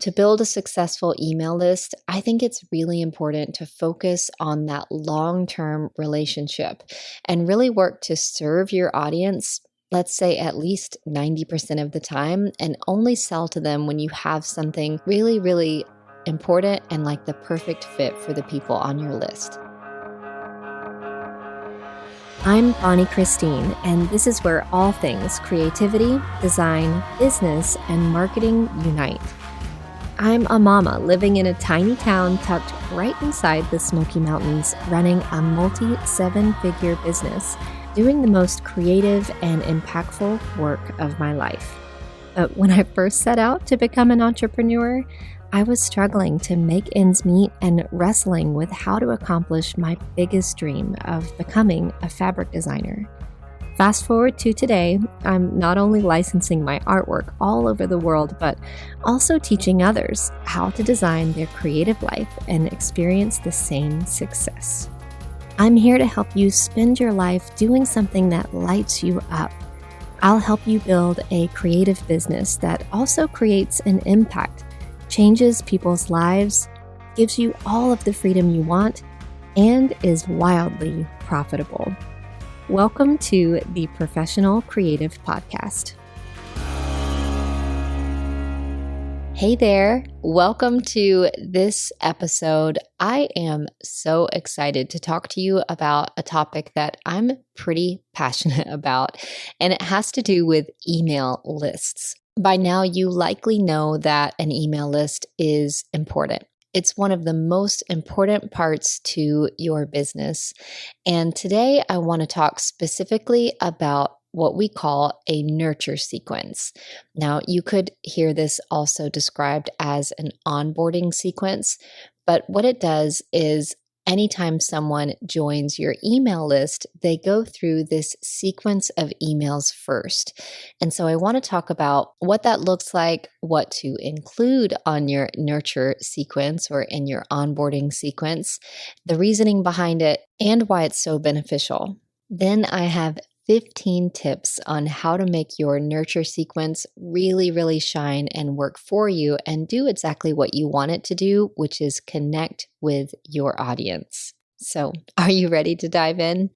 To build a successful email list, I think it's really important to focus on that long-term relationship and really work to serve your audience, let's say at least 90% of the time, and only sell to them when you have something really, really important and like the perfect fit for the people on your list. I'm Bonnie Christine, and this is where all things creativity, design, business, and marketing unite. I'm a mama living in a tiny town tucked right inside the Smoky Mountains, running a multi-seven-figure business, doing the most creative and impactful work of my life. But when I first set out to become an entrepreneur, I was struggling to make ends meet and wrestling with how to accomplish my biggest dream of becoming a fabric designer. Fast forward to today, I'm not only licensing my artwork all over the world, but also teaching others how to design their creative life and experience the same success. I'm here to help you spend your life doing something that lights you up. I'll help you build a creative business that also creates an impact, changes people's lives, gives you all of the freedom you want, and is wildly profitable. Welcome to the Professional Creative Podcast. Hey there, welcome to this episode. I am so excited to talk to you about a topic that I'm pretty passionate about, and it has to do with email lists. By now, you likely know that an email list is important. It's one of the most important parts to your business. And today I want to talk specifically about what we call a nurture sequence. Now, you could hear this also described as an onboarding sequence, but what it does is anytime someone joins your email list, they go through this sequence of emails first. And so I want to talk about what that looks like, what to include on your nurture sequence or in your onboarding sequence, the reasoning behind it, and why it's so beneficial. Then I have 15 tips on how to make your nurture sequence really, really shine and work for you and do exactly what you want it to do, which is connect with your audience. So, are you ready to dive in?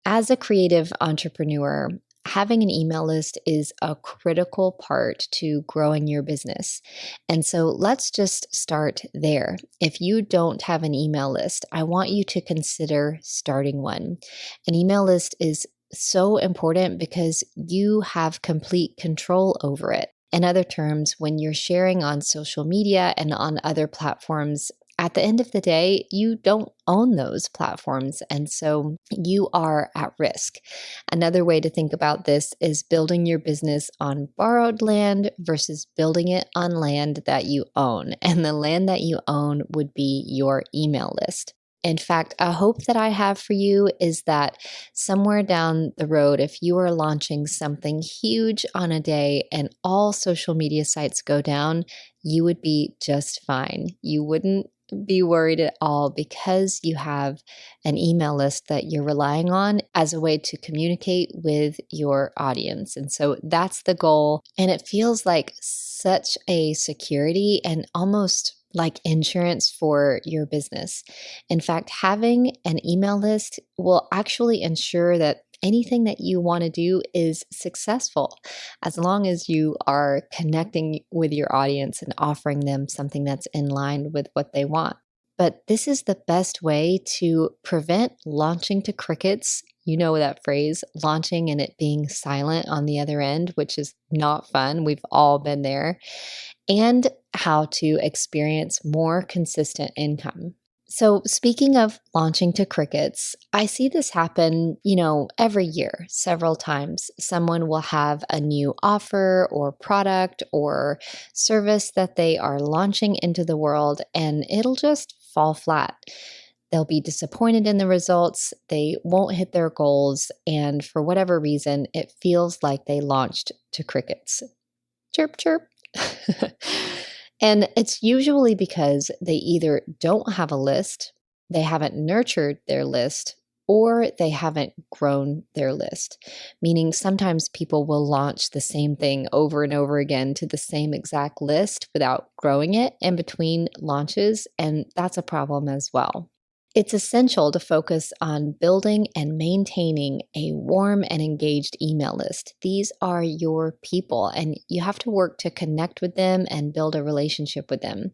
As a creative entrepreneur, having an email list is a critical part to growing your business. And so let's just start there. If you don't have an email list, I want you to consider starting one. An email list is so important because you have complete control over it. In other terms, when you're sharing on social media and on other platforms, at the end of the day, you don't own those platforms, and so you are at risk. Another way to think about this is building your business on borrowed land versus building it on land that you own. And the land that you own would be your email list. In fact, a hope that I have for you is that somewhere down the road, if you are launching something huge on a day and all social media sites go down, you would be just fine. You wouldn't be worried at all because you have an email list that you're relying on as a way to communicate with your audience. And so that's the goal. And it feels like such a security and almost like insurance for your business. In fact, having an email list will actually ensure that anything that you want to do is successful as long as you are connecting with your audience and offering them something that's in line with what they want. But this is the best way to prevent launching to crickets. You know that phrase, launching and it being silent on the other end, which is not fun. We've all been there. And how to experience more consistent income. So speaking of launching to crickets, I see this happen, every year, several times. Someone will have a new offer or product or service that they are launching into the world, and it'll just fall flat. They'll be disappointed in the results, they won't hit their goals, and for whatever reason, it feels like they launched to crickets. Chirp, chirp. And it's usually because they either don't have a list, they haven't nurtured their list, or they haven't grown their list. Meaning sometimes people will launch the same thing over and over again to the same exact list without growing it in between launches, and that's a problem as well. It's essential to focus on building and maintaining a warm and engaged email list. These are your people, and you have to work to connect with them and build a relationship with them.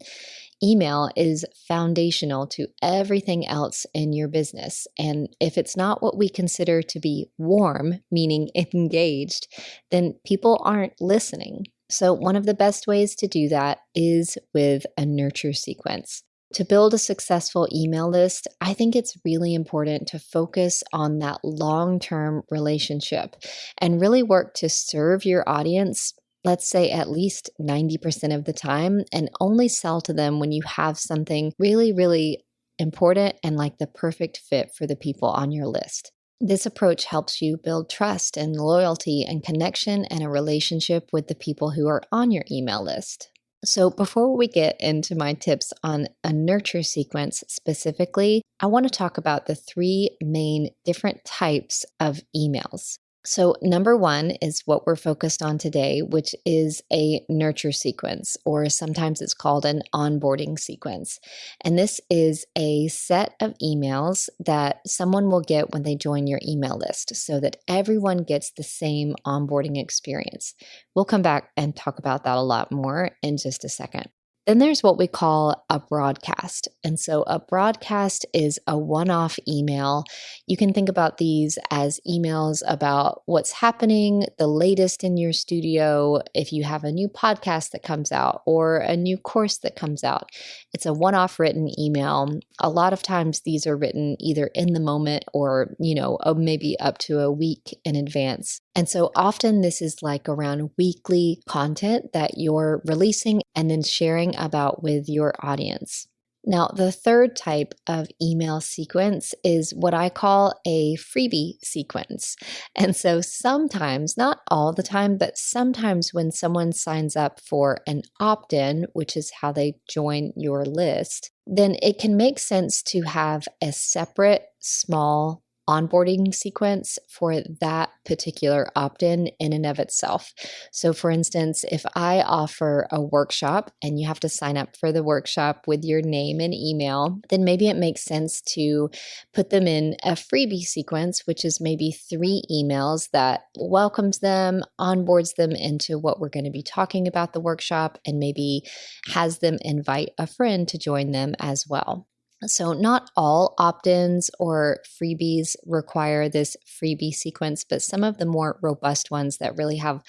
Email is foundational to everything else in your business. And if it's not what we consider to be warm, meaning engaged, then people aren't listening. So, one of the best ways to do that is with a nurture sequence. To build a successful email list, I think it's really important to focus on that long-term relationship and really work to serve your audience, let's say at least 90% of the time, and only sell to them when you have something really, really important and like the perfect fit for the people on your list. This approach helps you build trust and loyalty and connection and a relationship with the people who are on your email list. So before we get into my tips on a nurture sequence specifically, I want to talk about the three main different types of emails. So number one is what we're focused on today, which is a nurture sequence, or sometimes it's called an onboarding sequence. And this is a set of emails that someone will get when they join your email list so that everyone gets the same onboarding experience. We'll come back and talk about that a lot more in just a second. Then there's what we call a broadcast. And so a broadcast is a one-off email. You can think about these as emails about what's happening, the latest in your studio, if you have a new podcast that comes out or a new course that comes out. It's a one-off written email. A lot of times these are written either in the moment or, maybe up to a week in advance. And so often this is like around weekly content that you're releasing and then sharing about with your audience. Now, the third type of email sequence is what I call a freebie sequence. And so sometimes, not all the time, but sometimes when someone signs up for an opt-in, which is how they join your list, then it can make sense to have a separate small onboarding sequence for that particular opt-in in and of itself. So for instance, if I offer a workshop and you have to sign up for the workshop with your name and email, then maybe it makes sense to put them in a freebie sequence, which is maybe 3 emails that welcomes them, onboards them into what we're going to be talking about the workshop, and maybe has them invite a friend to join them as well. So not all opt-ins or freebies require this freebie sequence, but some of the more robust ones that really have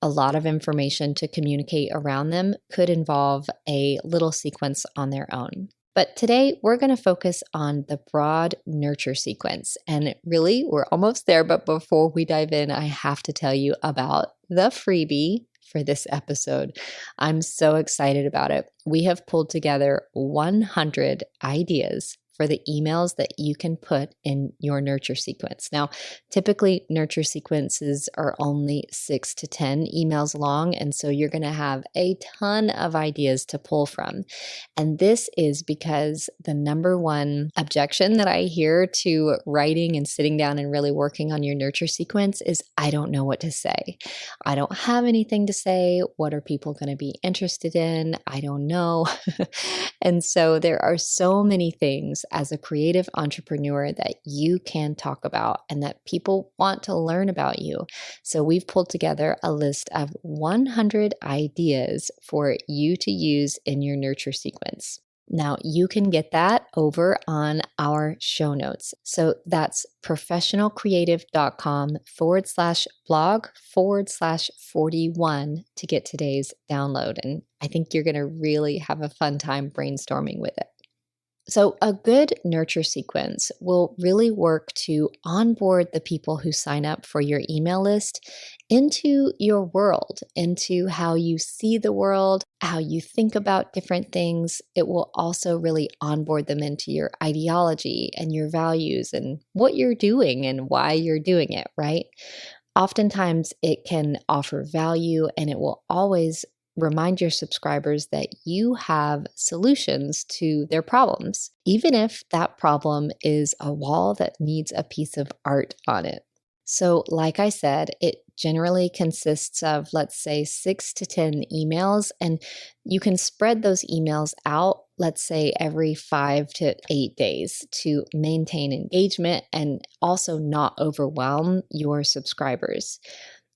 a lot of information to communicate around them could involve a little sequence on their own. But today we're going to focus on the broad nurture sequence. And really, we're almost there, but before we dive in, I have to tell you about the freebie for this episode. I'm so excited about it. We have pulled together 100 ideas for the emails that you can put in your nurture sequence. Now, typically nurture sequences are only 6 to 10 emails long, and so you're going to have a ton of ideas to pull from. And this is because the number one objection that I hear to writing and sitting down and really working on your nurture sequence is, I don't know what to say. I don't have anything to say. What are people going to be interested in? I don't know. And so there are so many things as a creative entrepreneur that you can talk about and that people want to learn about you. So we've pulled together a list of 100 ideas for you to use in your nurture sequence. Now, you can get that over on our show notes. So that's professionalcreative.com/blog/41 to get today's download. And I think you're going to really have a fun time brainstorming with it. So a good nurture sequence will really work to onboard the people who sign up for your email list into your world, into how you see the world, how you think about different things. It will also really onboard them into your ideology and your values and what you're doing and why you're doing it, right? Oftentimes it can offer value, and it will always remind your subscribers that you have solutions to their problems, even if that problem is a wall that needs a piece of art on it. So, like I said, it generally consists of, let's say, 6 to 10 emails, and you can spread those emails out, let's say, every 5 to 8 days to maintain engagement and also not overwhelm your subscribers.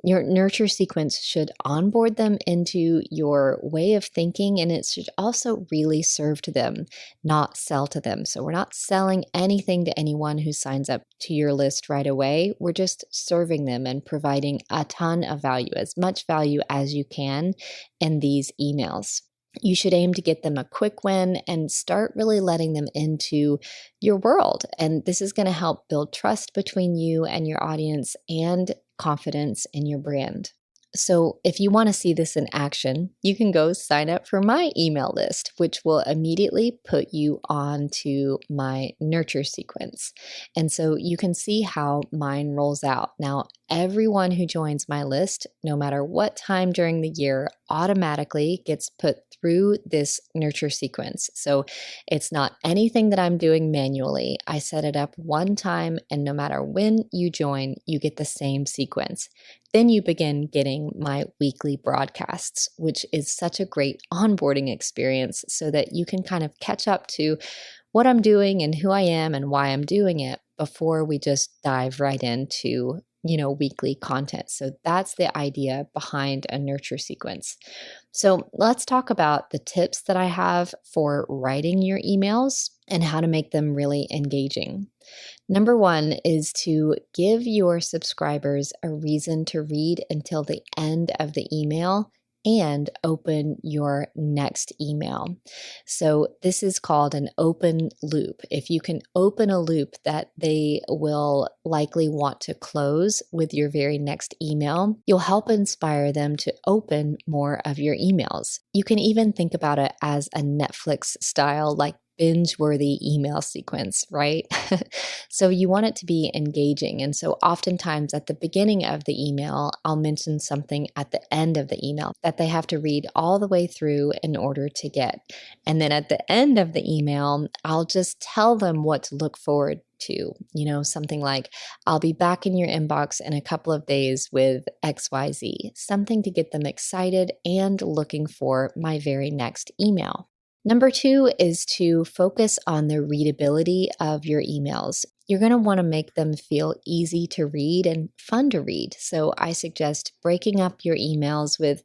Your nurture sequence should onboard them into your way of thinking, and it should also really serve to them, not sell to them. So we're not selling anything to anyone who signs up to your list right away. We're just serving them and providing a ton of value, as much value as you can in these emails. You should aim to get them a quick win and start really letting them into your world. And this is going to help build trust between you and your audience and confidence in your brand. So if you want to see this in action, you can go sign up for my email list, which will immediately put you onto my nurture sequence. And so you can see how mine rolls out. Now, everyone who joins my list, no matter what time during the year, automatically gets put through this nurture sequence. So it's not anything that I'm doing manually. I set it up one time, and no matter when you join, you get the same sequence. Then you begin getting my weekly broadcasts, which is such a great onboarding experience so that you can kind of catch up to what I'm doing and who I am and why I'm doing it before we just dive right into weekly content. So that's the idea behind a nurture sequence. So let's talk about the tips that I have for writing your emails and how to make them really engaging. Number one is to give your subscribers a reason to read until the end of the email and open your next email. So this is called an open loop. If you can open a loop that they will likely want to close with your very next email, you'll help inspire them to open more of your emails. You can even think about it as a Netflix style, like binge-worthy email sequence, right? So you want it to be engaging. And so oftentimes at the beginning of the email, I'll mention something at the end of the email that they have to read all the way through in order to get. And then at the end of the email, I'll just tell them what to look forward to, something like, I'll be back in your inbox in a couple of days with XYZ, something to get them excited and looking for my very next email. Number two is to focus on the readability of your emails. You're going to want to make them feel easy to read and fun to read. So I suggest breaking up your emails with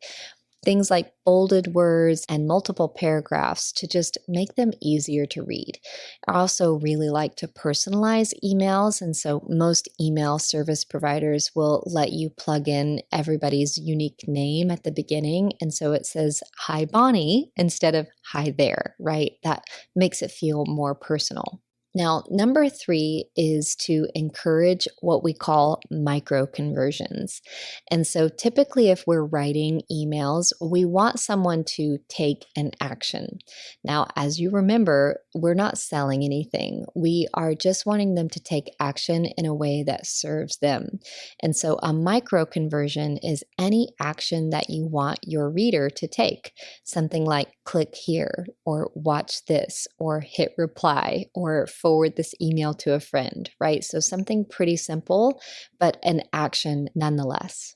things like bolded words and multiple paragraphs to just make them easier to read. I also really like to personalize emails, and so most email service providers will let you plug in everybody's unique name at the beginning, and so it says, "Hi Bonnie," instead of "Hi there," right? That makes it feel more personal. Now, number three is to encourage what we call micro conversions. And so typically if we're writing emails, we want someone to take an action. Now, as you remember, we're not selling anything. We are just wanting them to take action in a way that serves them. And so a micro conversion is any action that you want your reader to take. Something like click here, or watch this, or hit reply, or forward this email to a friend, right? So something pretty simple, but an action nonetheless.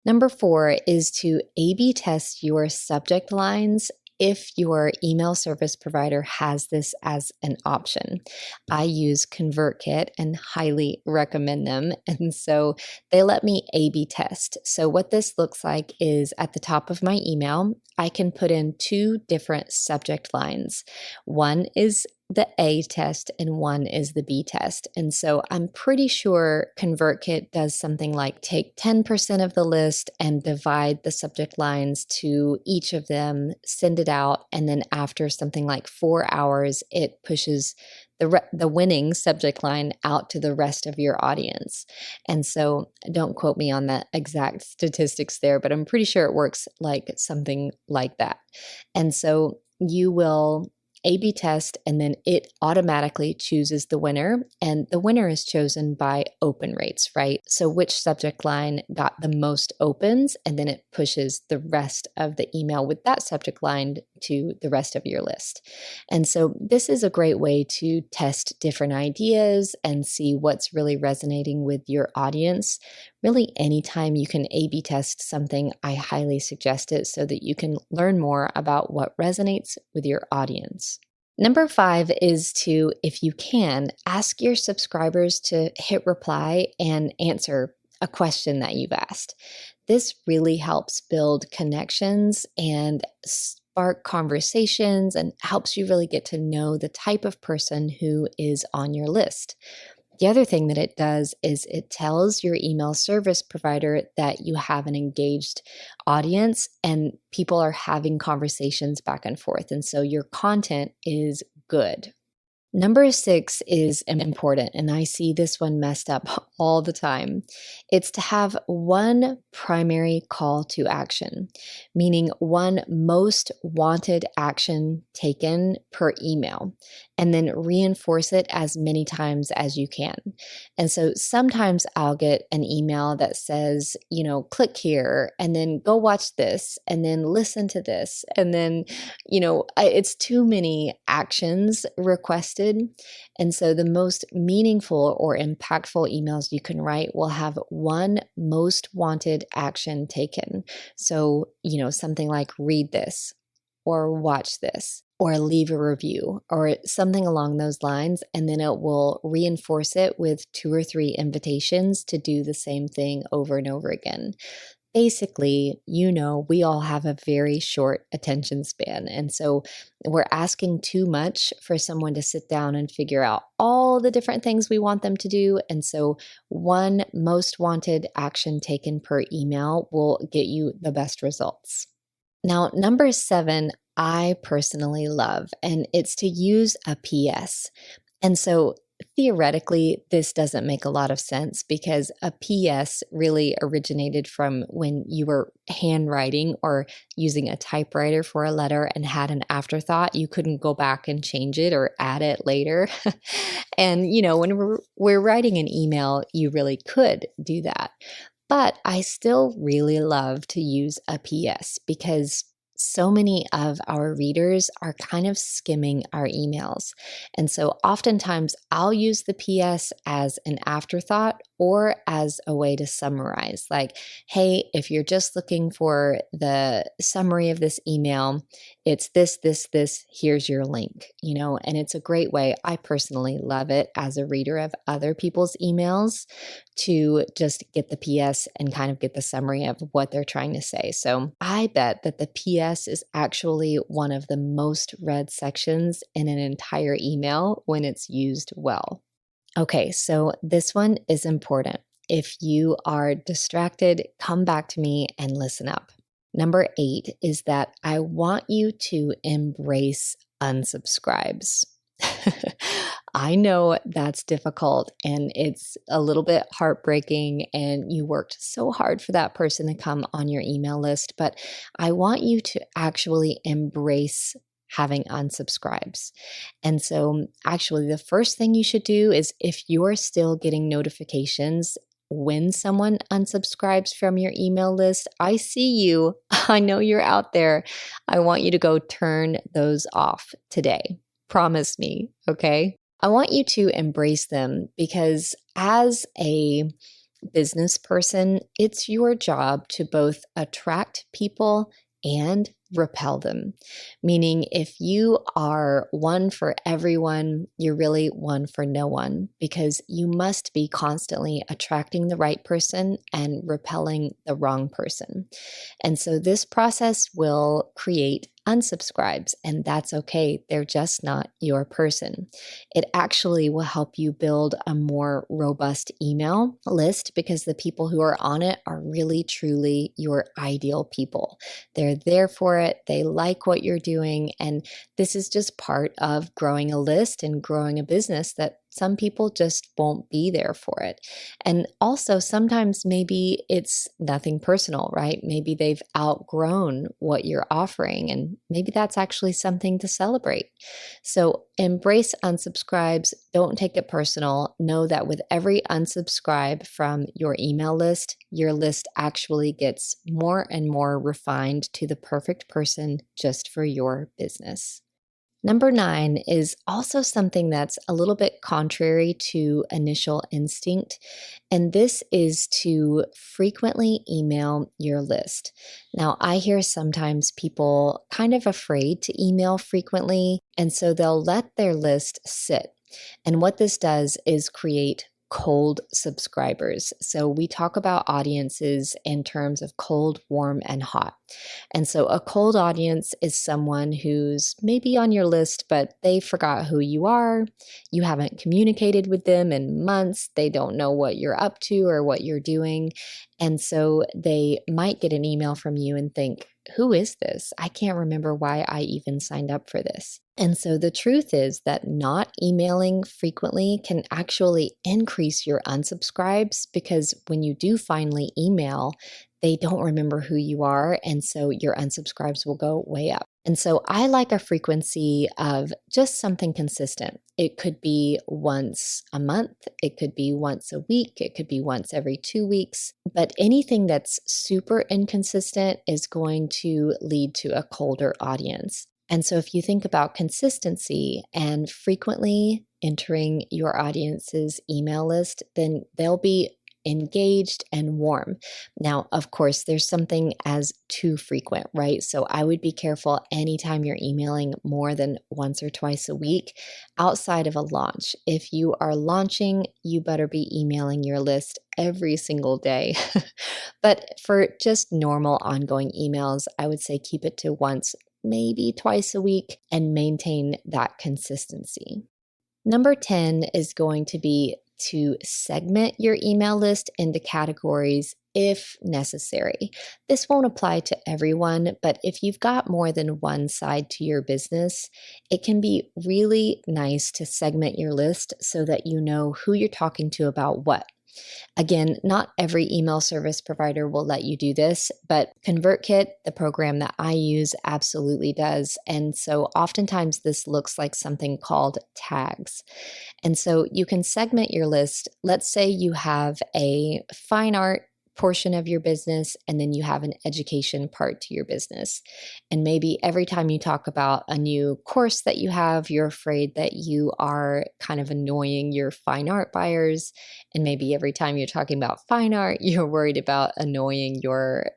Number four is to A/B test your subject lines if your email service provider has this as an option. I use ConvertKit and highly recommend them. And so they let me A/B test. So what this looks like is at the top of my email, I can put in two different subject lines. One is the A test and one is the B test. And so I'm pretty sure ConvertKit does something like take 10% of the list and divide the subject lines to each of them, send it out, and then after something like 4 hours, it pushes the winning subject line out to the rest of your audience. And so don't quote me on the exact statistics there, but I'm pretty sure it works like something like that. And so you will A/B test, and then it automatically chooses the winner. And the winner is chosen by open rates, right? So which subject line got the most opens, and then it pushes the rest of the email with that subject line to the rest of your list. And so this is a great way to test different ideas and see what's really resonating with your audience. Really, anytime you can A/B test something, I highly suggest it so that you can learn more about what resonates with your audience. Number 5 is to, if you can, ask your subscribers to hit reply and answer a question that you've asked. This really helps build connections and spark conversations and helps you really get to know the type of person who is on your list. The other thing that it does is it tells your email service provider that you have an engaged audience and people are having conversations back and forth. And so your content is good. Number 6 is important, and I see this one messed up all the time. It's to have one primary call to action, meaning one most wanted action taken per email, and then reinforce it as many times as you can. And so sometimes I'll get an email that says, click here, and then go watch this, and then listen to this, and then, it's too many actions requested. And so the most meaningful or impactful emails you can write will have one most wanted action taken. So, something like read this or watch this or leave a review or something along those lines. And then it will reinforce it with 2 or 3 invitations to do the same thing over and over again. Basically, we all have a very short attention span. And so we're asking too much for someone to sit down and figure out all the different things we want them to do. And so one most wanted action taken per email will get you the best results. Now, number 7, I personally love, and it's to use a PS. And so theoretically, this doesn't make a lot of sense because a PS really originated from when you were handwriting or using a typewriter for a letter and had an afterthought. You couldn't go back and change it or add it later. And, when we're writing an email, you really could do that. But I still really love to use a PS because so many of our readers are kind of skimming our emails. And so oftentimes I'll use the PS as an afterthought or as a way to summarize. Like, hey, if you're just looking for the summary of this email, it's this, here's your link, and it's a great way. I personally love it as a reader of other people's emails to just get the PS and kind of get the summary of what they're trying to say. So I bet that the PS is actually one of the most read sections in an entire email when it's used well. Okay, so this one is important. If you are distracted, come back to me and listen up. Number 8 is that I want you to embrace unsubscribes. I know that's difficult and it's a little bit heartbreaking and you worked so hard for that person to come on your email list, but I want you to actually embrace having unsubscribes. And so actually the first thing you should do is if you're still getting notifications when someone unsubscribes from your email list, I see you. I know you're out there. I want you to go turn those off today. Promise me, okay? I want you to embrace them because as a business person, it's your job to both attract people and repel them. Meaning if you are one for everyone, you're really one for no one because you must be constantly attracting the right person and repelling the wrong person. And so this process will create unsubscribes, and that's okay. They're just not your person. It actually will help you build a more robust email list because the people who are on it are really, truly your ideal people. They're there for it. They like what you're doing. And this is just part of growing a list and growing a business that some people just won't be there for it. And also, sometimes maybe it's nothing personal, right? Maybe they've outgrown what you're offering, and maybe that's actually something to celebrate. So embrace unsubscribes. Don't take it personal. Know that with every unsubscribe from your email list, your list actually gets more and more refined to the perfect person just for your business. Number 9 is also something that's a little bit contrary to initial instinct, and this is to frequently email your list. Now, I hear sometimes people kind of afraid to email frequently, and so they'll let their list sit. And what this does is create cold subscribers. So we talk about audiences in terms of cold, warm, and hot. And so a cold audience is someone who's maybe on your list, but they forgot who you are. You haven't communicated with them in months. They don't know what you're up to or what you're doing. And so they might get an email from you and think, who is this? I can't remember why I even signed up for this. And so the truth is that not emailing frequently can actually increase your unsubscribes, because when you do finally email, they don't remember who you are. And so your unsubscribes will go way up. And so I like a frequency of just something consistent. It could be once a month. It could be once a week. It could be once every 2 weeks. But anything that's super inconsistent is going to lead to a colder audience. And so if you think about consistency and frequently entering your audience's email list, then they'll be engaged and warm. Now, of course, there's something as too frequent, right? So I would be careful anytime you're emailing more than once or twice a week outside of a launch. If you are launching, you better be emailing your list every single day. But for just normal ongoing emails, I would say keep it to once, maybe twice a week, and maintain that consistency. Number 10 is going to be to segment your email list into categories if necessary. This won't apply to everyone, but if you've got more than one side to your business, it can be really nice to segment your list so that you know who you're talking to about what. Again, not every email service provider will let you do this, but ConvertKit, the program that I use, absolutely does. And so oftentimes this looks like something called tags. And so you can segment your list. Let's say you have a fine art portion of your business, and then you have an education part to your business. And maybe every time you talk about a new course that you have, you're afraid that you are kind of annoying your fine art buyers. And maybe every time you're talking about fine art, you're worried about annoying your,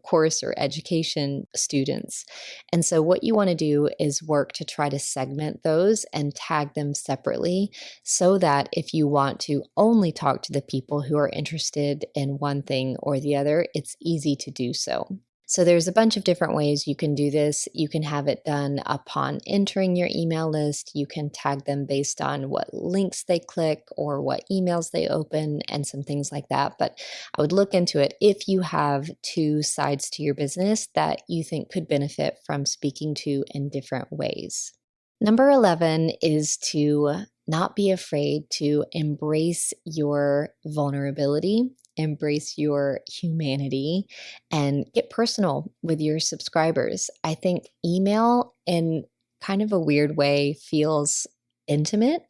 course or education students. And so what you want to do is work to try to segment those and tag them separately, so that if you want to only talk to the people who are interested in one thing or the other, it's easy to do so. So there's a bunch of different ways you can do this. You can have it done upon entering your email list. You can tag them based on what links they click or what emails they open and some things like that. But I would look into it if you have two sides to your business that you think could benefit from speaking to in different ways. Number 11 is to not be afraid to embrace your vulnerability, embrace your humanity, and get personal with your subscribers. I think email, in kind of a weird way, feels intimate.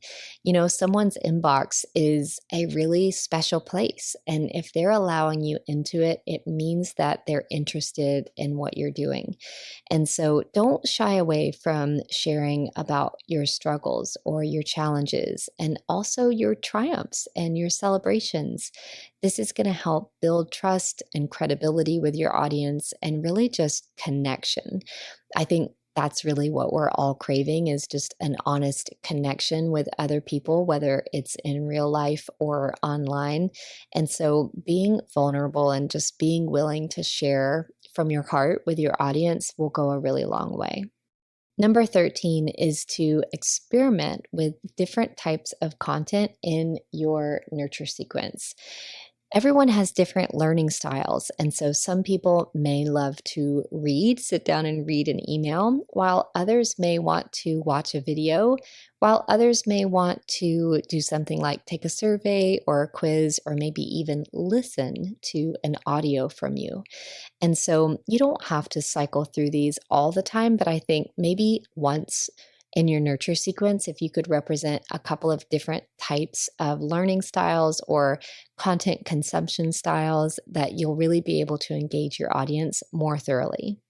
Someone's inbox is a really special place. And if they're allowing you into it, it means that they're interested in what you're doing. And so don't shy away from sharing about your struggles or your challenges, and also your triumphs and your celebrations. This is going to help build trust and credibility with your audience, and really just connection. I think that's really what we're all craving, is just an honest connection with other people, whether it's in real life or online. And so being vulnerable and just being willing to share from your heart with your audience will go a really long way. Number 13 is to experiment with different types of content in your nurture sequence. Everyone has different learning styles, and so some people may love to sit down and read an email, while others may want to watch a video, while others may want to do something like take a survey or a quiz, or maybe even listen to an audio from you. And so you don't have to cycle through these all the time, but I think maybe once in your nurture sequence, if you could represent a couple of different types of learning styles or content consumption styles, that you'll really be able to engage your audience more thoroughly.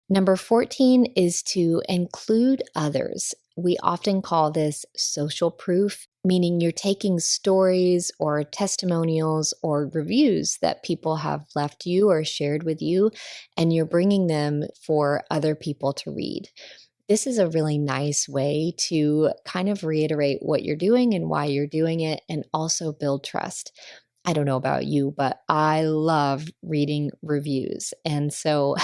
Number 14 is to include others. We often call this social proof, meaning you're taking stories or testimonials or reviews that people have left you or shared with you, and you're bringing them for other people to read. This is a really nice way to kind of reiterate what you're doing and why you're doing it, and also build trust. I don't know about you, but I love reading reviews. And so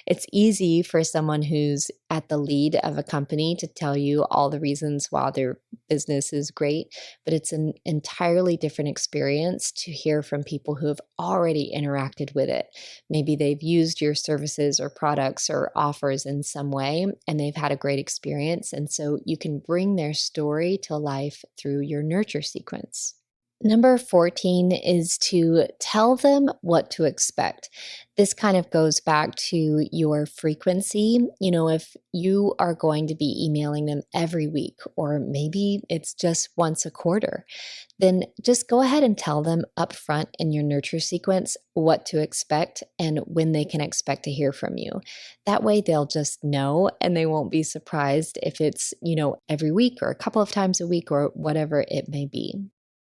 it's easy for someone who's at the lead of a company to tell you all the reasons why their business is great, but it's an entirely different experience to hear from people who have already interacted with it. Maybe they've used your services or products or offers in some way, and they've had a great experience. And so you can bring their story to life through your nurture sequence. Number 14 is to tell them what to expect. This kind of goes back to your frequency. If you are going to be emailing them every week, or maybe it's just once a quarter, then just go ahead and tell them upfront in your nurture sequence what to expect and when they can expect to hear from you. That way they'll just know, and they won't be surprised if it's, every week or a couple of times a week or whatever it may be.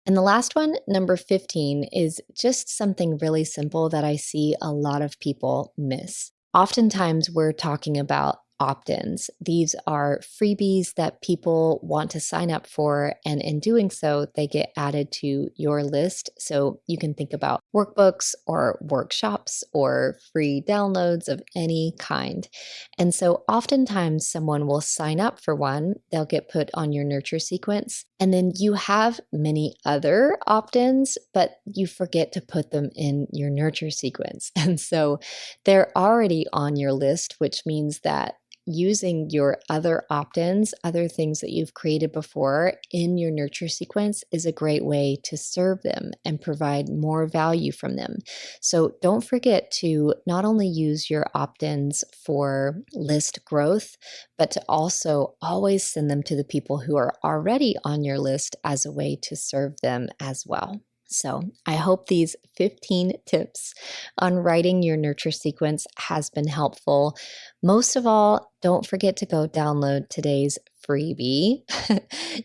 And the last one, number 15, is just something really simple that I see a lot of people miss. Oftentimes, we're talking about opt-ins. These are freebies that people want to sign up for, and in doing so, they get added to your list. So you can think about workbooks or workshops or free downloads of any kind. And so oftentimes someone will sign up for one, they'll get put on your nurture sequence, and then you have many other opt-ins, but you forget to put them in your nurture sequence. And so they're already on your list, which means that using your other opt-ins, other things that you've created before in your nurture sequence, is a great way to serve them and provide more value from them. So don't forget to not only use your opt-ins for list growth, but to also always send them to the people who are already on your list as a way to serve them as well. So I hope these 15 tips on writing your nurture sequence has been helpful. Most of all, don't forget to go download today's freebie.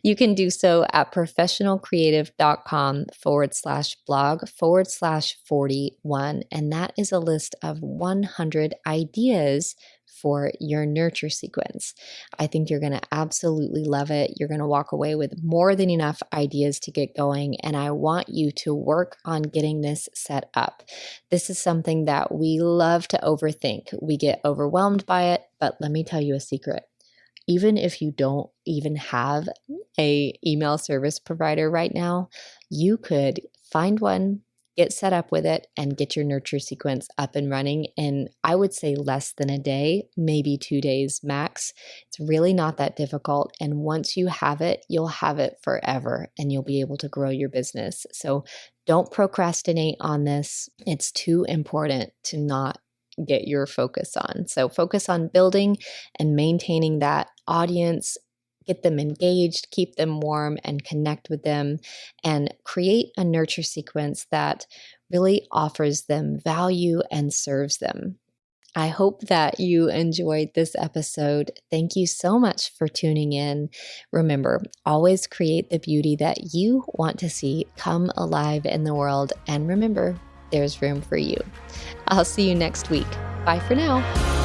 You can do so at professionalcreative.com/blog/41. And that is a list of 100 ideas for your nurture sequence. I think you're going to absolutely love it. You're going to walk away with more than enough ideas to get going. And I want you to work on getting this set up. This is something that we love to overthink. We get overwhelmed by it, but let me tell you a secret. Even if you don't even have an email service provider right now, you could find one, get set up with it, and get your nurture sequence up and running in, I would say, less than a day, maybe 2 days max. It's really not that difficult. And once you have it, you'll have it forever, and you'll be able to grow your business. So don't procrastinate on this. It's too important to not get your focus on. So focus on building and maintaining that audience. Get them engaged, keep them warm, and connect with them, and create a nurture sequence that really offers them value and serves them. I hope that you enjoyed this episode. Thank you so much for tuning in. Remember, always create the beauty that you want to see come alive in the world. And remember, there's room for you. I'll see you next week. Bye for now.